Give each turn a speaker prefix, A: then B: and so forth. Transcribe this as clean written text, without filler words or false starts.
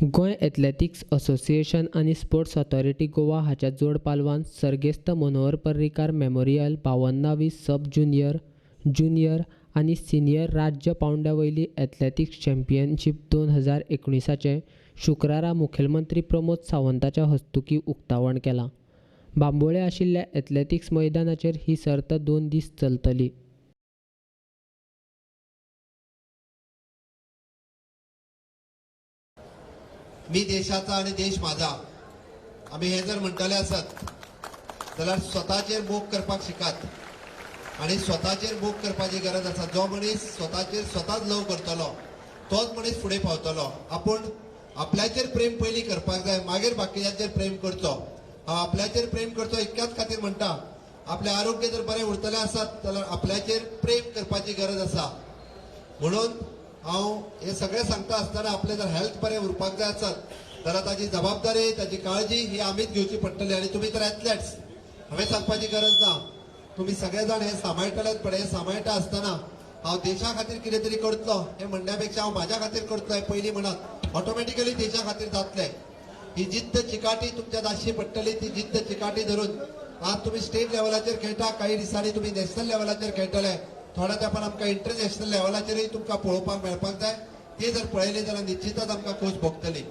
A: Goa athletics association आनी sports authority Goa हाच्या जोड पालवान सर्गेस्त मनोहर पर्रीकार मेमोरियल 52वी सब ज्युनियर आनी सिनियर राज्य पांवड्या वयली एथलेटिक्स चॅम्पियनशीप 2019चे शुक्रारा मुखेलमंत्री प्रमोद सावंताच्या हस्तुकीं उक्तावण केलां. बांबोळे आशिल्ल्या एथलेटिक्स मैदानाचेर ही सर्त 2 दीस चलतली.
B: मी देशाचा आणि देश माझा आम्ही हे जर म्हणटले असत जाल्यार स्वताचेर मोग करपाक शिकात आणि स्वताचेर मोग करपाची गरज आसा. जो मनीस स्वताचेर स्वताच लव करतलो तोच मनीस फुडें पावतलो. आपूण आपल्याचेर प्रेम पयलीं करपाक जाय, मागीर बाकीच्यांचेर प्रेम करचो. हांव आपल्याचेर प्रेम करचो इतक्याच खातीर म्हणटा, आपले आरोग्य जर बरें उरतलें आसत जाल्यार आपल्याचेर प्रेम करपाची गरज आसा. म्हणून हांव हे सगळें सांगता आसतना आपले जर हेल्थ बरें उरपाक जाय आसत जाल्यार ताची जबाबदारी, ताची काळजी ही आमीच घेवची पडटली. आनी तुमी तर एथलेट्स, हांवें सांगपाची गरज ना, तुमी सगळे जाण हे सांबाळटलेच. पण हे सांबाळटा आसतना हांव देशा खातीर कितें तरी करतलो हे म्हणण्या पेक्षा हांव म्हाज्या खातीर करतलो हे पयलीं म्हणत ऑटोमॅटिकली देशा खातीर जातलें. ही जिद्द चिकाटी तुमच्या दाशी पडटली. ती जिद्द चिकाटी धरून आज तुमी स्टेट लेवलाचेर खेळटा, काही दिसांनी तुमी नॅशनल लेवलाचेर खेळटले. थोड्या तेंपान आमकां इंटरनॅशनल लेवलाचेरय तुमकां पळोवपाक मेळपाक जाय. ती जर पळयली जाल्यार निश्चितच आमकां खोस भोगतली.